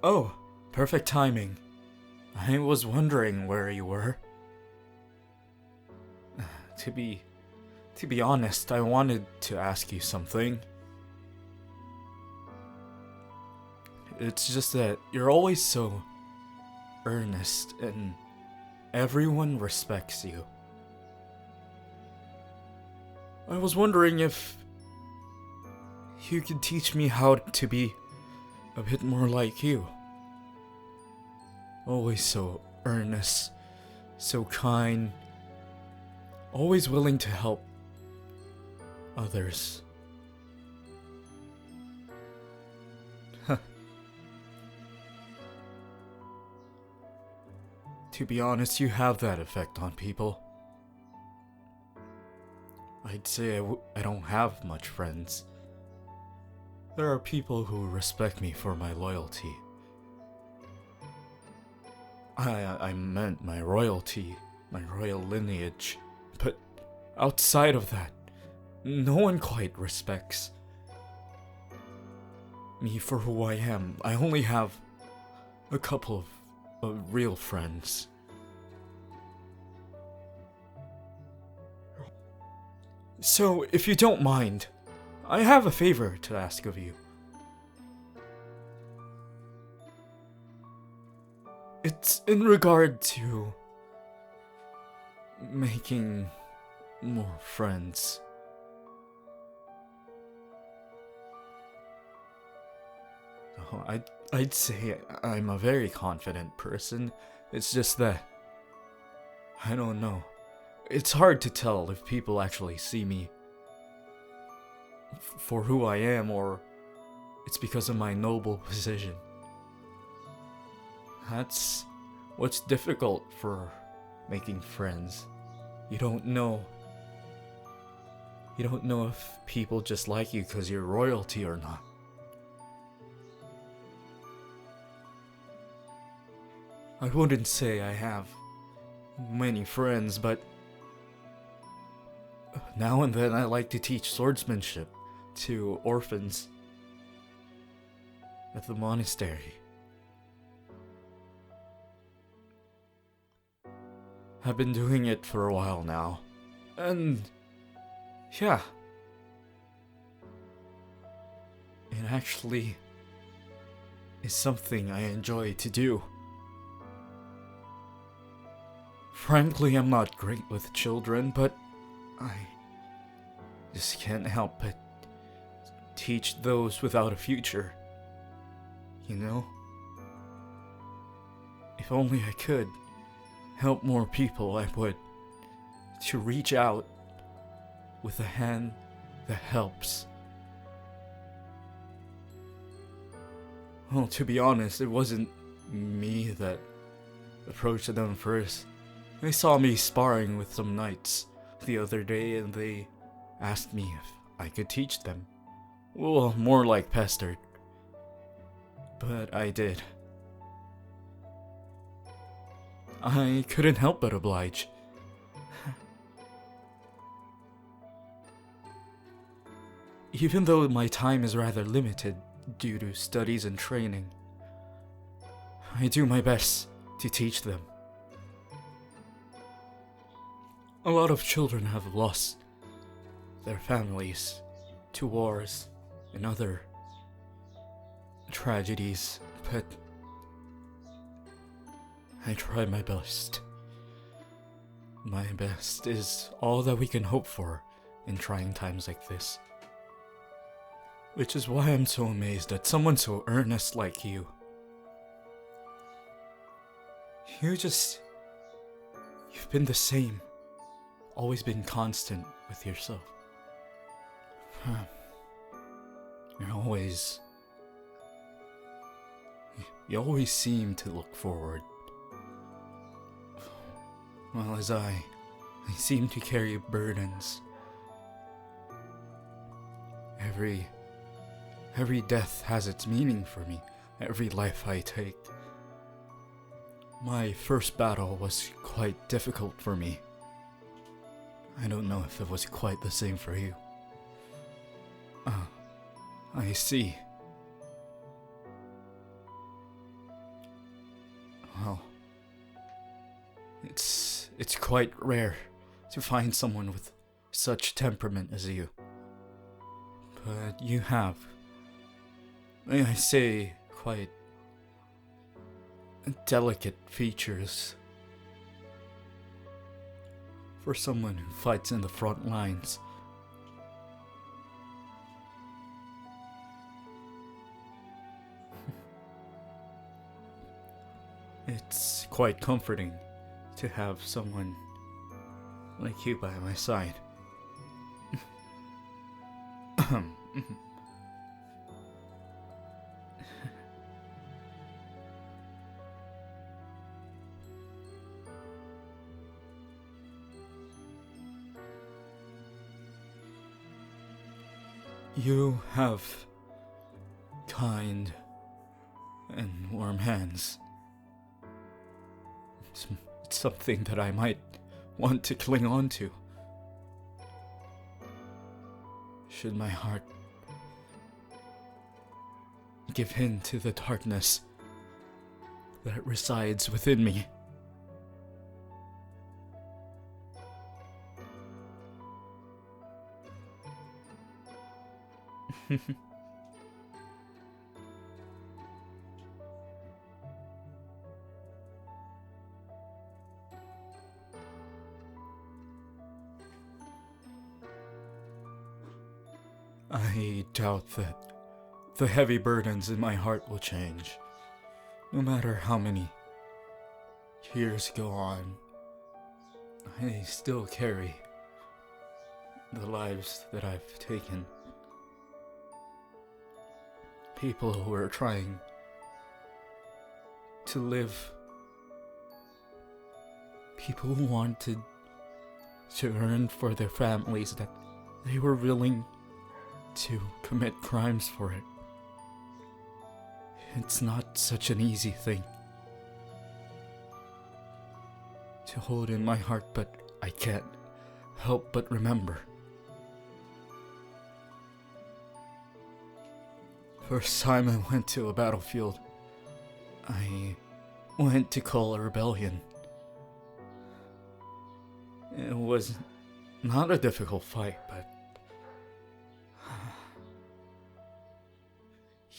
Oh, perfect timing. I was wondering where you were. To be honest, I wanted to ask you something. It's just that you're always so earnest and everyone respects you. I was wondering if you could teach me how to be a bit more like you. Always so earnest, so kind, always willing to help others. To be honest, you have that effect on people. I'd say I don't have much friends. There are people who respect me for my loyalty. I meant my royalty, my royal lineage. But outside of that, no one quite respects me for who I am. I only have a couple of real friends. So, if you don't mind, I have a favor to ask of you. It's in regard to making more friends. Oh, I'd say I'm a very confident person. It's just that I don't know. It's hard to tell if people actually see me for who I am, or it's because of my noble position. That's what's difficult for making friends. You don't know. You don't know if people just like you because you're royalty or not. I wouldn't say I have many friends, but now and then I like to teach swordsmanship to orphans at the monastery. I've been doing it for a while now, and yeah, it actually is something I enjoy to do. Frankly, I'm not great with children, but I just can't help but teach those without a future. You know? If only I could help more people, I would. To reach out with a hand that helps. Well, to be honest, it wasn't me that approached them first. They saw me sparring with some knights the other day and they asked me if I could teach them. Well, more like pestered. But I did. I couldn't help but oblige. Even though my time is rather limited due to studies and training, I do my best to teach them. A lot of children have lost their families to wars and other tragedies, but I try my best. My best is all that we can hope for in trying times like this. Which is why I'm so amazed at someone so earnest like you. You've been the same. Always been constant with yourself. You always seem to look forward. Well, as I seem to carry burdens. Every death has its meaning for me. Every life I take. My first battle was quite difficult for me. I don't know if it was quite the same for you. I see. it's quite rare to find someone with such temperament as you. But you have, may I say, quite delicate features for someone who fights in the front lines. It's quite comforting to have someone like you by my side. You have kind and warm hands. It's something that I might want to cling on to. Should my heart give in to the darkness that resides within me. I doubt that the heavy burdens in my heart will change, no matter how many years go on. I still carry the lives that I've taken. People who are trying to live. People who wanted to earn for their families that they were willing to commit crimes for it. It's not such an easy thing to hold in my heart, but I can't help but remember. First time I went to a battlefield, I went to call a rebellion. It was not a difficult fight, but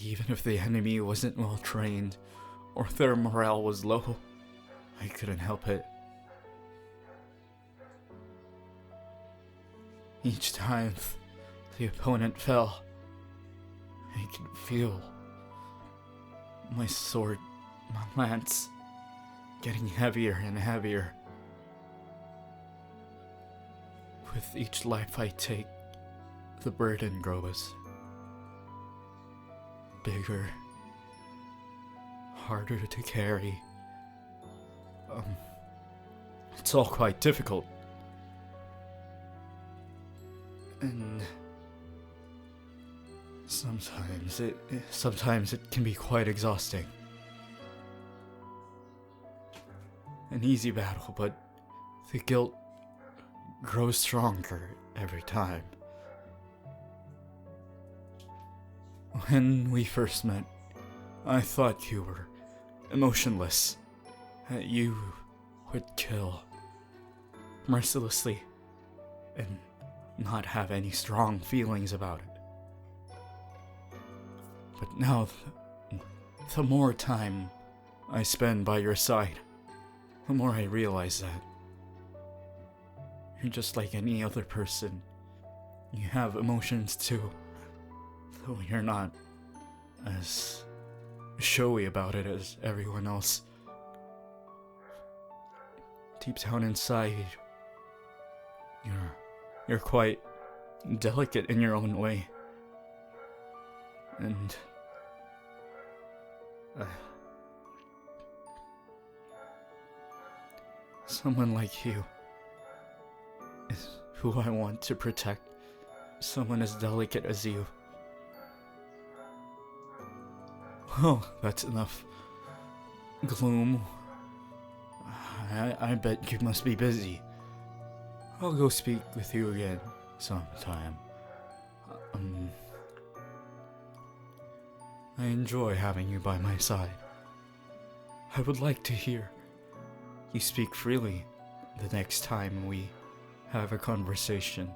even if the enemy wasn't well trained or their morale was low, I couldn't help it. Each time the opponent fell, I could feel my sword, my lance, getting heavier and heavier. With each life I take, the burden grows bigger, harder to carry. It's all quite difficult. And sometimes it can be quite exhausting. An easy battle, but the guilt grows stronger every time. When we first met, I thought you were emotionless, that you would kill mercilessly and not have any strong feelings about it. But now, the more time I spend by your side, the more I realize that you're just like any other person. You have emotions too, though you're not as showy about it as everyone else. Deep down inside, you're quite delicate in your own way. And someone like you is who I want to protect. Someone as delicate as you. Well, that's enough gloom. I bet you must be busy. I'll go speak with you again sometime. I enjoy having you by my side. I would like to hear you speak freely the next time we have a conversation.